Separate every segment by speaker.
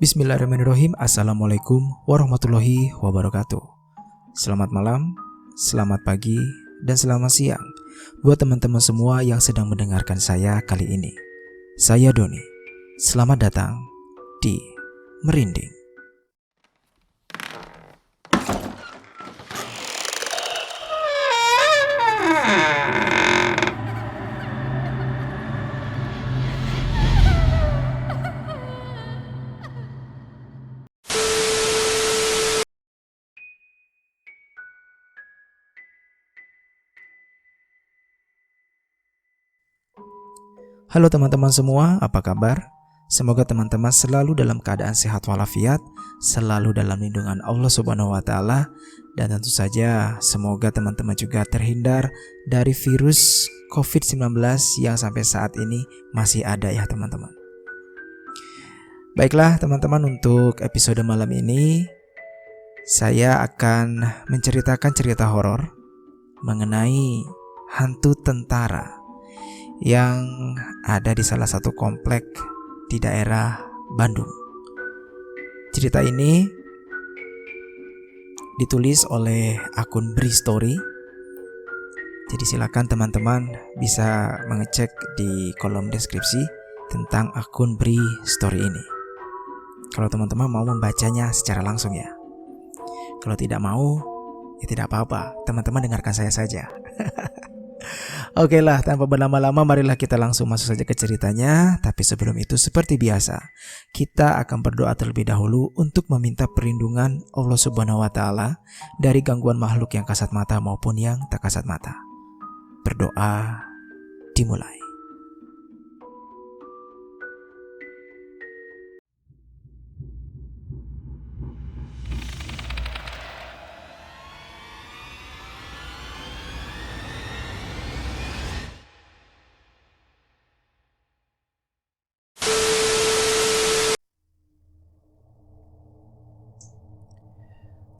Speaker 1: Bismillahirrahmanirrahim. Assalamualaikum warahmatullahi wabarakatuh. Selamat malam, selamat pagi, dan selamat siang buat teman-teman semua yang sedang mendengarkan saya kali ini. Saya Doni. Selamat datang di Merinding. Halo teman-teman semua, apa kabar? Semoga teman-teman selalu dalam keadaan sehat walafiat, selalu dalam lindungan Allah Subhanahu wa Ta'ala, dan tentu saja semoga teman-teman juga terhindar dari virus COVID-19 yang sampai saat ini masih ada ya teman-teman. Baiklah teman-teman, untuk episode malam ini saya akan menceritakan cerita horor mengenai hantu tentara yang ada di salah satu komplek di daerah Bandung. Cerita ini ditulis oleh akun Bristory. Jadi silakan teman-teman bisa mengecek di kolom deskripsi tentang akun Bristory ini. Kalau teman-teman mau membacanya secara langsung ya. Kalau tidak mau, ya tidak apa-apa, teman-teman dengarkan saya saja. Oke lah, tanpa berlama-lama marilah kita langsung masuk saja ke ceritanya. Tapi sebelum itu seperti biasa, kita akan berdoa terlebih dahulu untuk meminta perlindungan Allah Subhanahu wa Ta'ala dari gangguan makhluk yang kasat mata maupun yang tak kasat mata. Berdoa dimulai.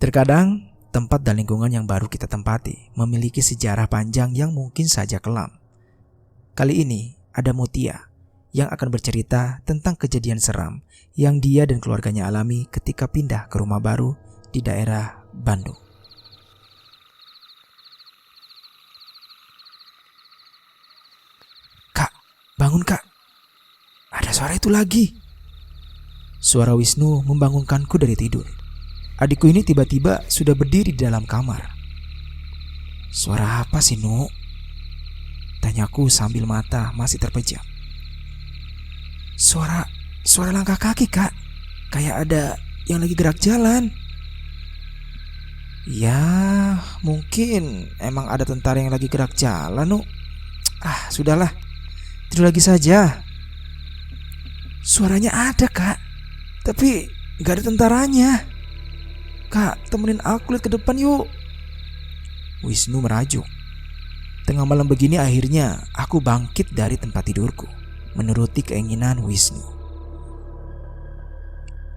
Speaker 1: Terkadang, tempat dan lingkungan yang baru kita tempati memiliki sejarah panjang yang mungkin saja kelam. Kali ini, ada Mutia yang akan bercerita tentang kejadian seram yang dia dan keluarganya alami ketika pindah ke rumah baru di daerah Bandung. Kak, bangun kak. Ada suara itu lagi. Suara Wisnu membangunkanku dari tidur. Adikku ini tiba-tiba sudah berdiri di dalam kamar. Suara apa sih, Nu? Tanyaku sambil mata masih terpejam. Suara langkah kaki, Kak. Kayak ada yang lagi gerak jalan. Ya, mungkin emang ada tentara yang lagi gerak jalan, Nu. Sudahlah. Tidur lagi saja. Suaranya ada, Kak. Tapi gak ada tentaranya. Kak, temenin aku lihat ke depan yuk. Wisnu merajuk. Tengah malam begini akhirnya aku bangkit dari tempat tidurku, menuruti keinginan Wisnu.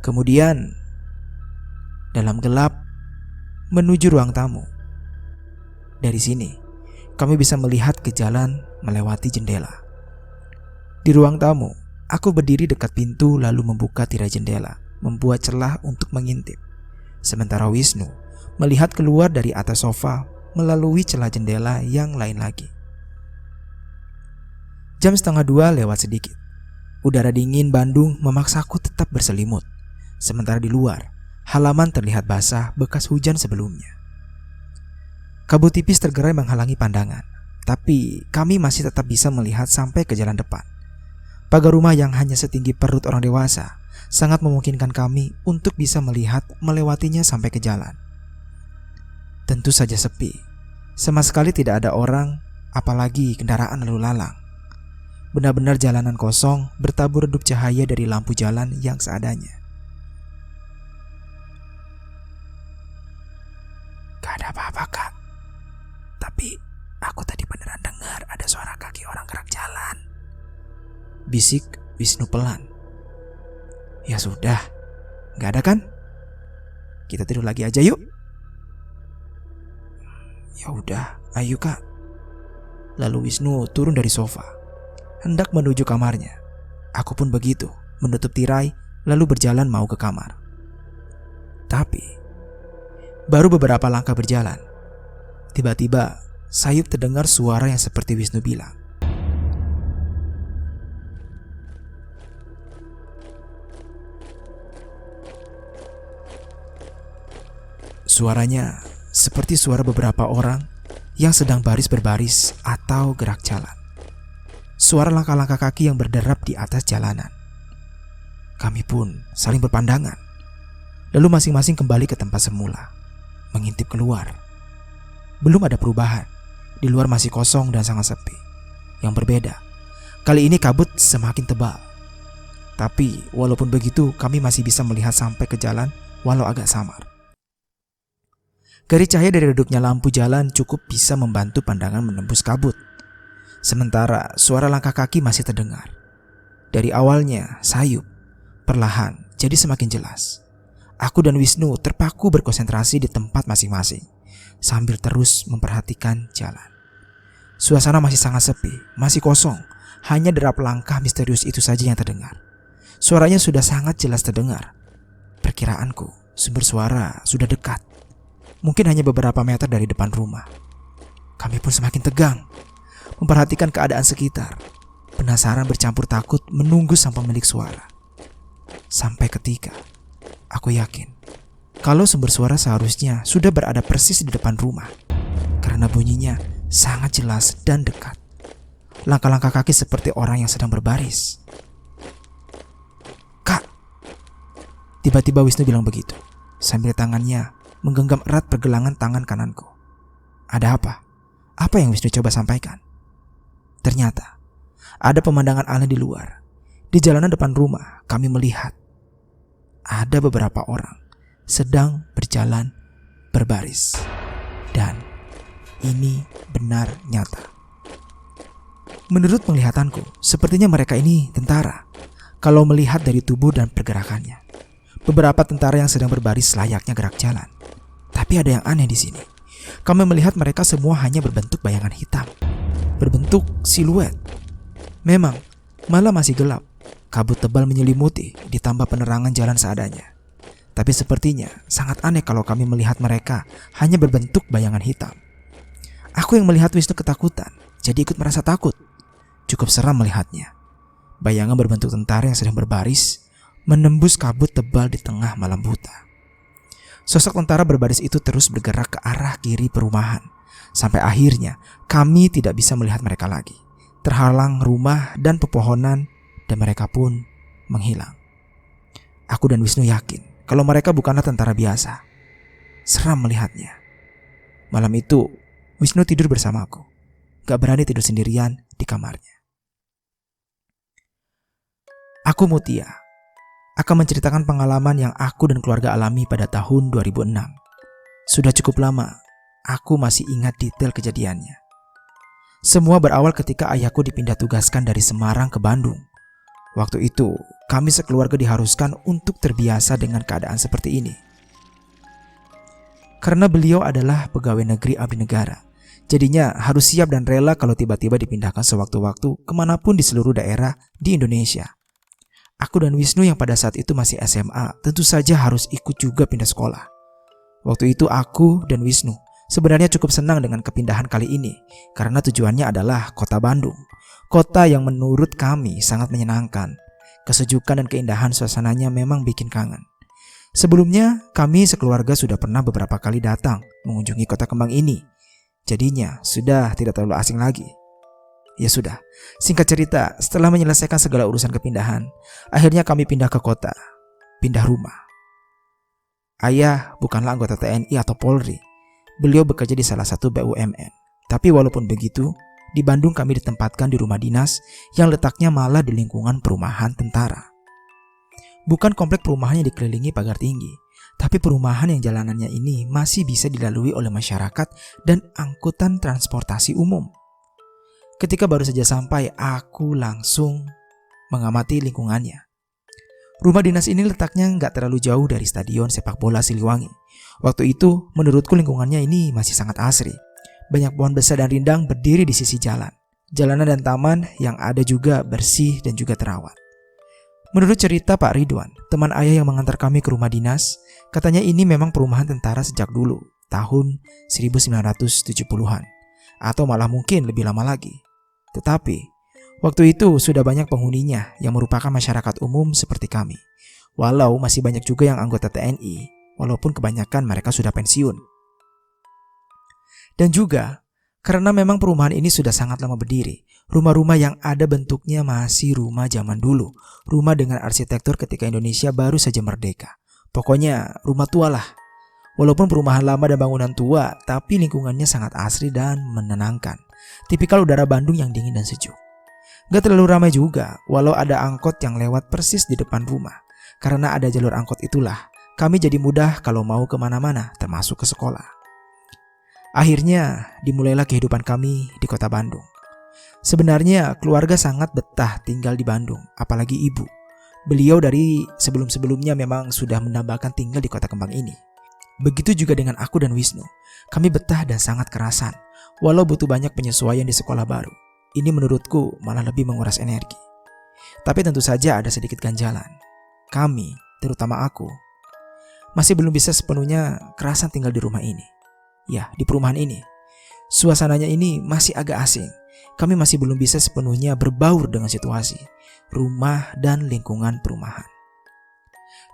Speaker 1: Kemudian dalam gelap menuju ruang tamu. Dari sini kami bisa melihat ke jalan melewati jendela. Di ruang tamu, aku berdiri dekat pintu lalu membuka tirai jendela, membuat celah untuk mengintip. Sementara Wisnu melihat keluar dari atas sofa melalui celah jendela yang lain lagi. Jam 1:30 lewat sedikit. Udara dingin Bandung memaksaku tetap berselimut. Sementara di luar, halaman terlihat basah bekas hujan sebelumnya. Kabut tipis tergerai menghalangi pandangan, tapi kami masih tetap bisa melihat sampai ke jalan depan. Pagar rumah yang hanya setinggi perut orang dewasa sangat memungkinkan kami untuk bisa melihat melewatinya sampai ke jalan. Tentu saja sepi. Sama sekali tidak ada orang, apalagi kendaraan lalu lalang. Benar-benar jalanan kosong, bertabur redup cahaya dari lampu jalan yang seadanya. Gak ada apa-apa, Kak. Tapi aku tadi beneran dengar ada suara kaki orang gerak jalan. Bisik Wisnu pelan. Ya sudah, gak ada kan? Kita tidur lagi aja yuk. Ya udah, ayo Kak. Lalu Wisnu turun dari sofa, hendak menuju kamarnya. Aku pun begitu, menutup tirai lalu berjalan mau ke kamar. Tapi baru beberapa langkah berjalan, tiba-tiba Sayup terdengar suara yang seperti Wisnu bilang. Suaranya seperti suara beberapa orang yang sedang baris berbaris atau gerak jalan. Suara langkah-langkah kaki yang berderap di atas jalanan. Kami pun saling berpandangan. Lalu masing-masing kembali ke tempat semula, mengintip keluar. Belum ada perubahan. Di luar masih kosong dan sangat sepi. Yang berbeda, kali ini kabut semakin tebal. Tapi walaupun begitu, kami masih bisa melihat sampai ke jalan walau agak samar. Garis cahaya dari redupnya lampu jalan cukup bisa membantu pandangan menembus kabut. Sementara suara langkah kaki masih terdengar. Dari awalnya sayup, perlahan jadi semakin jelas. Aku dan Wisnu terpaku berkonsentrasi di tempat masing-masing sambil terus memperhatikan jalan. Suasana masih sangat sepi, masih kosong. Hanya derap langkah misterius itu saja yang terdengar. Suaranya sudah sangat jelas terdengar. Perkiraanku, sumber suara sudah dekat. Mungkin hanya beberapa meter dari depan rumah. Kami pun semakin tegang, memperhatikan keadaan sekitar. Penasaran bercampur takut menunggu sang pemilik suara. Sampai ketika aku yakin kalau sumber suara seharusnya sudah berada persis di depan rumah, karena bunyinya sangat jelas dan dekat. Langkah-langkah kaki seperti orang yang sedang berbaris. "Kak!" Tiba-tiba Wisnu bilang begitu, sambil tangannya menggenggam erat pergelangan tangan kananku. Ada apa? Apa yang Wisnu coba sampaikan? Ternyata ada pemandangan aneh di luar. Di jalanan depan rumah kami melihat ada beberapa orang sedang berjalan berbaris. Dan ini benar nyata. Menurut penglihatanku, sepertinya mereka ini tentara. Kalau melihat dari tubuh dan pergerakannya, beberapa tentara yang sedang berbaris layaknya gerak jalan. Tapi ada yang aneh di sini. Kami melihat mereka semua hanya berbentuk bayangan hitam, berbentuk siluet. Memang malam masih gelap. Kabut tebal menyelimuti, ditambah penerangan jalan seadanya. Tapi sepertinya sangat aneh kalau kami melihat mereka hanya berbentuk bayangan hitam. Aku yang melihat Wisnu ketakutan, jadi ikut merasa takut. Cukup seram melihatnya. Bayangan berbentuk tentara yang sedang berbaris menembus kabut tebal di tengah malam buta. Sosok tentara berbaris itu terus bergerak ke arah kiri perumahan. Sampai akhirnya kami tidak bisa melihat mereka lagi. Terhalang rumah dan pepohonan, dan mereka pun menghilang. Aku dan Wisnu yakin kalau mereka bukanlah tentara biasa. Seram melihatnya. Malam itu Wisnu tidur bersamaku. Gak berani tidur sendirian di kamarnya. Aku Mutia akan menceritakan pengalaman yang aku dan keluarga alami pada tahun 2006. Sudah cukup lama, aku masih ingat detail kejadiannya. Semua berawal ketika ayahku dipindah tugaskan dari Semarang ke Bandung. Waktu itu, kami sekeluarga diharuskan untuk terbiasa dengan keadaan seperti ini. Karena beliau adalah pegawai negeri abdi negara, jadinya harus siap dan rela kalau tiba-tiba dipindahkan sewaktu-waktu kemanapun di seluruh daerah di Indonesia. Aku dan Wisnu yang pada saat itu masih SMA tentu saja harus ikut juga pindah sekolah. Waktu itu aku dan Wisnu sebenarnya cukup senang dengan kepindahan kali ini karena tujuannya adalah kota Bandung. Kota yang menurut kami sangat menyenangkan. Kesejukan dan keindahan suasananya memang bikin kangen. Sebelumnya kami sekeluarga sudah pernah beberapa kali datang mengunjungi kota kembang ini. Jadinya sudah tidak terlalu asing lagi. Ya sudah, singkat cerita, setelah menyelesaikan segala urusan kepindahan, akhirnya kami pindah ke kota, pindah rumah. Ayah bukanlah anggota TNI atau Polri. Beliau bekerja di salah satu BUMN. Tapi walaupun begitu, di Bandung kami ditempatkan di rumah dinas yang letaknya malah di lingkungan perumahan tentara. Bukan komplek perumahan yang dikelilingi pagar tinggi, tapi perumahan yang jalanannya ini masih bisa dilalui oleh masyarakat dan angkutan transportasi umum. Ketika baru saja sampai, aku langsung mengamati lingkungannya. Rumah dinas ini letaknya nggak terlalu jauh dari stadion sepak bola Siliwangi. Waktu itu menurutku lingkungannya ini masih sangat asri. Banyak pohon besar dan rindang berdiri di sisi jalan. Jalanan dan taman yang ada juga bersih dan juga terawat. Menurut cerita Pak Ridwan, teman ayah yang mengantar kami ke rumah dinas, katanya ini memang perumahan tentara sejak dulu, tahun 1970-an, atau malah mungkin lebih lama lagi. Tetapi, waktu itu sudah banyak penghuninya yang merupakan masyarakat umum seperti kami. Walau masih banyak juga yang anggota TNI, walaupun kebanyakan mereka sudah pensiun. Dan juga, karena memang perumahan ini sudah sangat lama berdiri, rumah-rumah yang ada bentuknya masih rumah zaman dulu. Rumah dengan arsitektur ketika Indonesia baru saja merdeka. Pokoknya rumah tua lah. Walaupun perumahan lama dan bangunan tua, tapi lingkungannya sangat asri dan menenangkan. Tipikal udara Bandung yang dingin dan sejuk. Gak terlalu ramai juga, walau ada angkot yang lewat persis di depan rumah. Karena ada jalur angkot itulah, kami jadi mudah kalau mau kemana-mana, termasuk ke sekolah. Akhirnya, dimulailah kehidupan kami di kota Bandung. Sebenarnya keluarga sangat betah tinggal di Bandung, apalagi ibu. Beliau dari sebelum-sebelumnya memang sudah mendambakan tinggal di kota kembang ini. Begitu juga dengan aku dan Wisnu. Kami betah dan sangat kerasan, walau butuh banyak penyesuaian di sekolah baru. Ini menurutku malah lebih menguras energi. Tapi tentu saja ada sedikit ganjalan. Kami, terutama aku, masih belum bisa sepenuhnya kerasan tinggal di rumah ini. Ya, di perumahan ini. Suasananya ini masih agak asing. Kami masih belum bisa sepenuhnya berbaur dengan situasi, rumah dan lingkungan perumahan.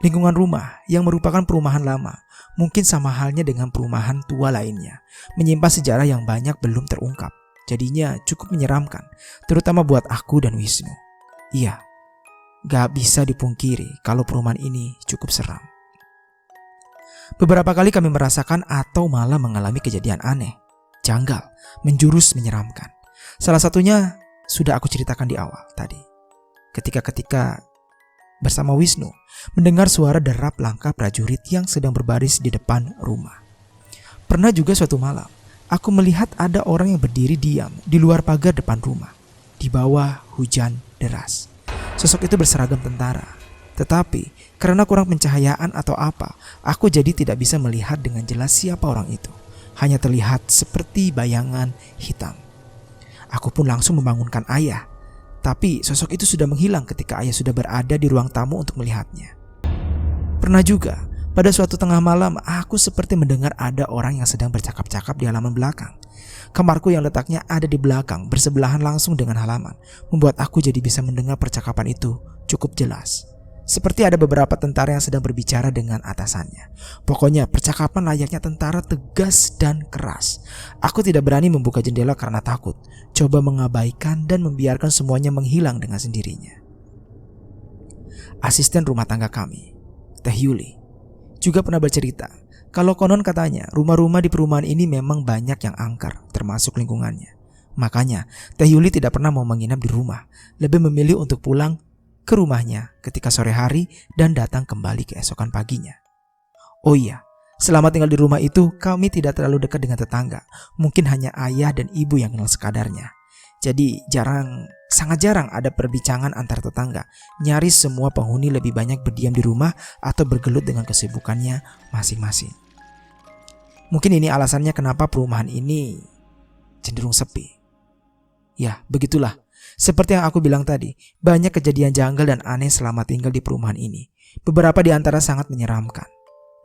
Speaker 1: Lingkungan rumah yang merupakan perumahan lama, mungkin sama halnya dengan perumahan tua lainnya, menyimpan sejarah yang banyak belum terungkap. Jadinya cukup menyeramkan, terutama buat aku dan Wisnu. Iya, gak bisa dipungkiri kalau perumahan ini cukup seram. Beberapa kali kami merasakan atau malah mengalami kejadian aneh, janggal, menjurus menyeramkan. Salah satunya sudah aku ceritakan di awal tadi. Ketika bersama Wisnu mendengar suara derap langkah prajurit yang sedang berbaris di depan rumah. Pernah juga suatu malam, aku melihat ada orang yang berdiri diam di luar pagar depan rumah, di bawah hujan deras. Sosok itu berseragam tentara. Tetapi karena kurang pencahayaan atau apa, aku jadi tidak bisa melihat dengan jelas siapa orang itu. Hanya terlihat seperti bayangan hitam. Aku pun langsung membangunkan ayah. Tapi sosok itu sudah menghilang ketika ayah sudah berada di ruang tamu untuk melihatnya. Pernah juga, pada suatu tengah malam, aku seperti mendengar ada orang yang sedang bercakap-cakap di halaman belakang. Kamarku yang letaknya ada di belakang, bersebelahan langsung dengan halaman, membuat aku jadi bisa mendengar percakapan itu cukup jelas. Seperti ada beberapa tentara yang sedang berbicara dengan atasannya. Pokoknya percakapan layaknya tentara, tegas dan keras. Aku tidak berani membuka jendela karena takut. Coba mengabaikan dan membiarkan semuanya menghilang dengan sendirinya. Asisten rumah tangga kami, Teh Yuli, juga pernah bercerita kalau konon katanya rumah-rumah di perumahan ini memang banyak yang angker, termasuk lingkungannya. Makanya Teh Yuli tidak pernah mau menginap di rumah, lebih memilih untuk pulang ke rumahnya ketika sore hari dan datang kembali keesokan paginya. Oh iya, selama tinggal di rumah itu kami tidak terlalu dekat dengan tetangga. Mungkin hanya ayah dan ibu yang kenal sekadarnya. Jadi sangat jarang ada perbincangan antar tetangga. Nyaris semua penghuni lebih banyak berdiam di rumah atau bergelut dengan kesibukannya masing-masing. Mungkin ini alasannya kenapa perumahan ini cenderung sepi. Ya, begitulah. Seperti yang aku bilang tadi, banyak kejadian janggal dan aneh selama tinggal di perumahan ini. Beberapa di antara sangat menyeramkan.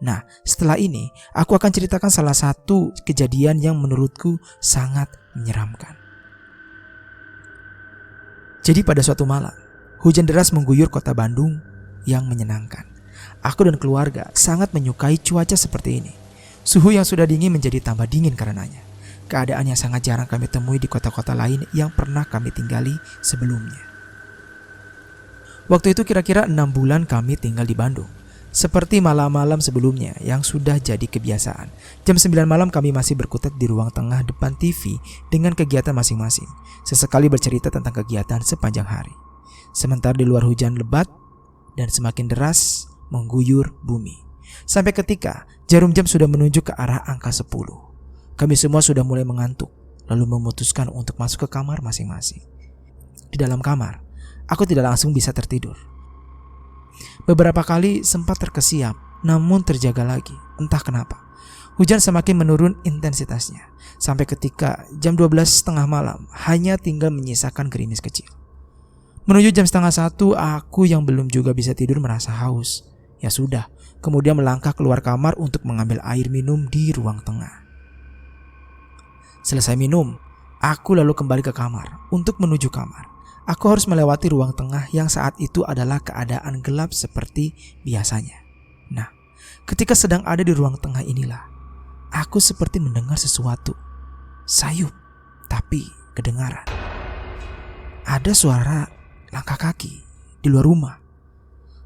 Speaker 1: Nah, setelah ini, aku akan ceritakan salah satu kejadian yang menurutku sangat menyeramkan. Jadi pada suatu malam, hujan deras mengguyur kota Bandung yang menyenangkan. Aku dan keluarga sangat menyukai cuaca seperti ini. Suhu yang sudah dingin menjadi tambah dingin karenanya. Keadaan yang sangat jarang kami temui di kota-kota lain yang pernah kami tinggali sebelumnya. Waktu itu kira-kira 6 bulan kami tinggal di Bandung. Seperti malam-malam sebelumnya yang sudah jadi kebiasaan. Jam 9 malam kami masih berkutat di ruang tengah depan TV dengan kegiatan masing-masing. Sesekali bercerita tentang kegiatan sepanjang hari. Sementara di luar hujan lebat dan semakin deras mengguyur bumi. Sampai ketika jarum jam sudah menunjuk ke arah angka 10. Kami semua sudah mulai mengantuk, lalu memutuskan untuk masuk ke kamar masing-masing. Di dalam kamar, aku tidak langsung bisa tertidur. Beberapa kali sempat terkesiap, namun terjaga lagi, entah kenapa. Hujan semakin menurun intensitasnya, sampai ketika jam 12 tengah malam hanya tinggal menyisakan gerimis kecil. Menuju jam 12:30, aku yang belum juga bisa tidur merasa haus. Ya sudah, kemudian melangkah keluar kamar untuk mengambil air minum di ruang tengah. Selesai minum, aku lalu kembali ke kamar. Untuk menuju kamar, aku harus melewati ruang tengah yang saat itu adalah keadaan gelap seperti biasanya. Nah, ketika sedang ada di ruang tengah inilah, aku seperti mendengar sesuatu. Sayup, tapi kedengaran. Ada suara langkah kaki di luar rumah.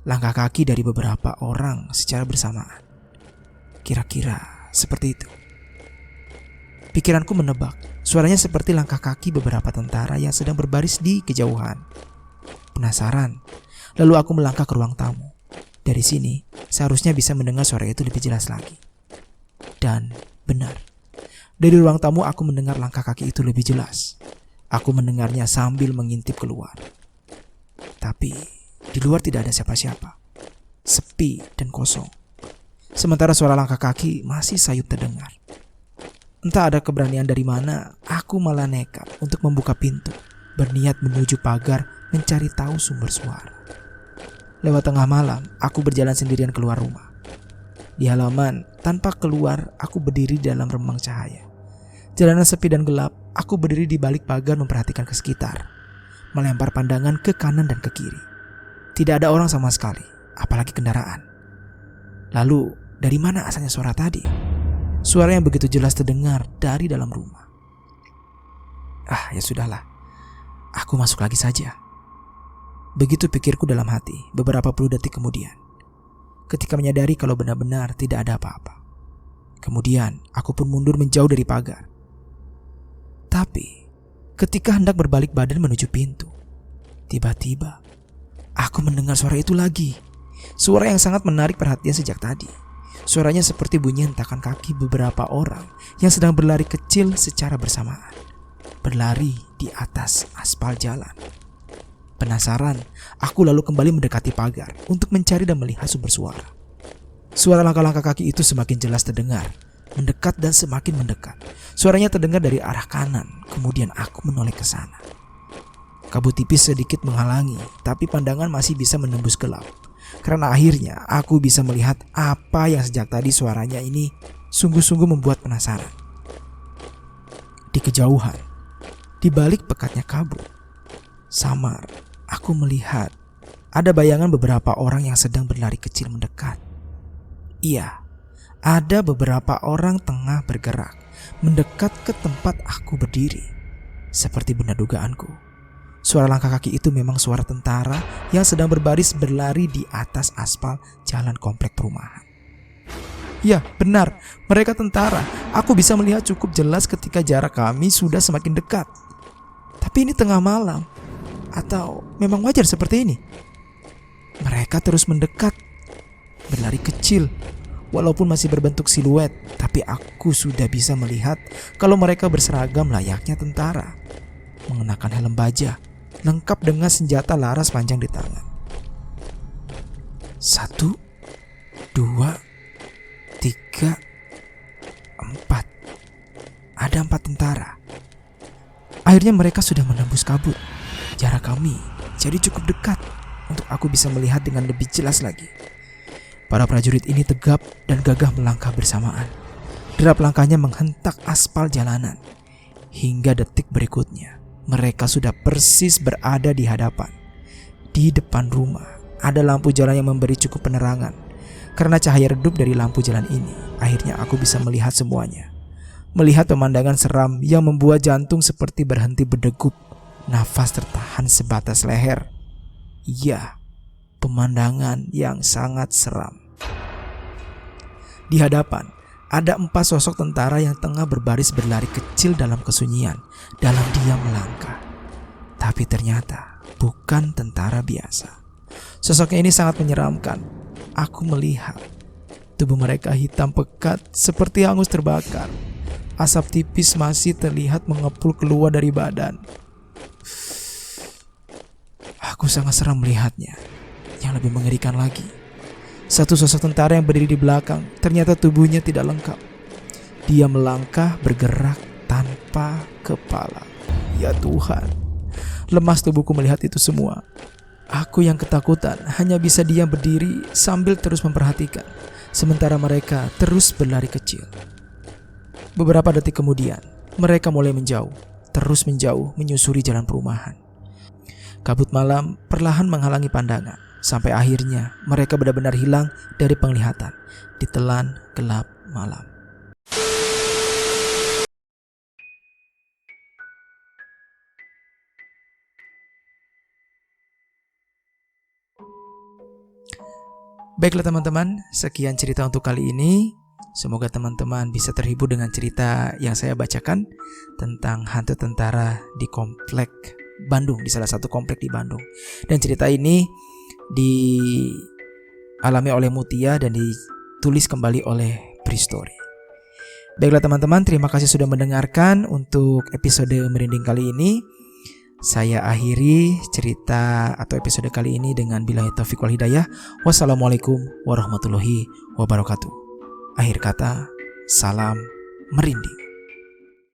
Speaker 1: Langkah kaki dari beberapa orang secara bersamaan. Kira-kira seperti itu. Pikiranku menebak, suaranya seperti langkah kaki beberapa tentara yang sedang berbaris di kejauhan. Penasaran, lalu aku melangkah ke ruang tamu. Dari sini, seharusnya bisa mendengar suara itu lebih jelas lagi. Dan benar, dari ruang tamu aku mendengar langkah kaki itu lebih jelas. Aku mendengarnya sambil mengintip keluar. Tapi di luar tidak ada siapa-siapa. Sepi dan kosong. Sementara suara langkah kaki masih sayup terdengar. Entah ada keberanian dari mana, aku malah nekat untuk membuka pintu, berniat menuju pagar mencari tahu sumber suara. Lewat tengah malam, aku berjalan sendirian keluar rumah. Di halaman, tanpa keluar, aku berdiri dalam remang cahaya. Jalanan sepi dan gelap, aku berdiri di balik pagar memperhatikan ke sekitar, melempar pandangan ke kanan dan ke kiri. Tidak ada orang sama sekali, apalagi kendaraan. Lalu, dari mana asalnya suara tadi? Suara yang begitu jelas terdengar dari dalam rumah. Ya sudahlah, aku masuk lagi saja. Begitu pikirku dalam hati beberapa puluh detik kemudian. Ketika menyadari kalau benar-benar tidak ada apa-apa. Kemudian, aku pun mundur menjauh dari pagar. Tapi, ketika hendak berbalik badan menuju pintu, tiba-tiba aku mendengar suara itu lagi. Suara yang sangat menarik perhatian sejak tadi. Suaranya seperti bunyi hentakan kaki beberapa orang yang sedang berlari kecil secara bersamaan. Berlari di atas aspal jalan. Penasaran, aku lalu kembali mendekati pagar untuk mencari dan melihat sumber suara. Suara langkah-langkah kaki itu semakin jelas terdengar, mendekat dan semakin mendekat. Suaranya terdengar dari arah kanan, kemudian aku menoleh ke sana. Kabut tipis sedikit menghalangi, tapi pandangan masih bisa menembus gelap. Karena akhirnya aku bisa melihat apa yang sejak tadi suaranya ini sungguh-sungguh membuat penasaran. Di kejauhan, di balik pekatnya kabut, samar, aku melihat ada bayangan beberapa orang yang sedang berlari kecil mendekat. Iya, ada beberapa orang tengah bergerak mendekat ke tempat aku berdiri. Seperti benar dugaanku. Suara langkah kaki itu memang suara tentara yang sedang berbaris berlari di atas aspal jalan komplek perumahan. Ya, benar, mereka tentara. Aku bisa melihat cukup jelas ketika jarak kami sudah semakin dekat. Tapi ini tengah malam. Atau memang wajar seperti ini? Mereka terus mendekat, berlari kecil. Walaupun masih berbentuk siluet, tapi aku sudah bisa melihat kalau mereka berseragam layaknya tentara. Mengenakan helm baja, lengkap dengan senjata laras panjang di tangan. 1, 2, 3, 4. Ada 4 tentara. Akhirnya mereka sudah menembus kabut. Jarak kami jadi cukup dekat untuk aku bisa melihat dengan lebih jelas lagi. Para prajurit ini tegap dan gagah melangkah bersamaan. Derap langkahnya menghentak aspal jalanan. Hingga detik berikutnya, mereka sudah persis berada di hadapan. Di depan rumah, ada lampu jalan yang memberi cukup penerangan. Karena cahaya redup dari lampu jalan ini, akhirnya aku bisa melihat semuanya. Melihat pemandangan seram yang membuat jantung seperti berhenti berdegup. Nafas tertahan sebatas leher. Iya, pemandangan yang sangat seram. Di hadapan, ada 4 sosok tentara yang tengah berbaris berlari kecil dalam kesunyian, dalam diam melangkah. Tapi ternyata bukan tentara biasa. Sosoknya ini sangat menyeramkan. Aku melihat tubuh mereka hitam pekat seperti hangus terbakar. Asap tipis masih terlihat mengepul keluar dari badan. Aku sangat seram melihatnya. Yang lebih mengerikan lagi, satu sosok tentara yang berdiri di belakang ternyata tubuhnya tidak lengkap. Dia melangkah bergerak tanpa kepala. Ya Tuhan. Lemas tubuhku melihat itu semua. Aku yang ketakutan hanya bisa diam berdiri sambil terus memperhatikan, sementara mereka terus berlari kecil. Beberapa detik kemudian, mereka mulai menjauh, terus menjauh menyusuri jalan perumahan. Kabut malam perlahan menghalangi pandangan, sampai akhirnya mereka benar-benar hilang dari penglihatan, ditelan gelap malam. Baiklah teman-teman, sekian cerita untuk kali ini. Semoga teman-teman bisa terhibur dengan cerita yang saya bacakan tentang hantu tentara di komplek Bandung, di salah satu komplek di Bandung. Dan cerita ini dialami oleh Mutia dan ditulis kembali oleh Bristory. Baiklah teman-teman, terima kasih sudah mendengarkan untuk episode merinding kali ini. Saya akhiri cerita atau episode kali ini dengan billahi taufiq wal hidayah. Wassalamualaikum warahmatullahi wabarakatuh. Akhir kata, salam merinding.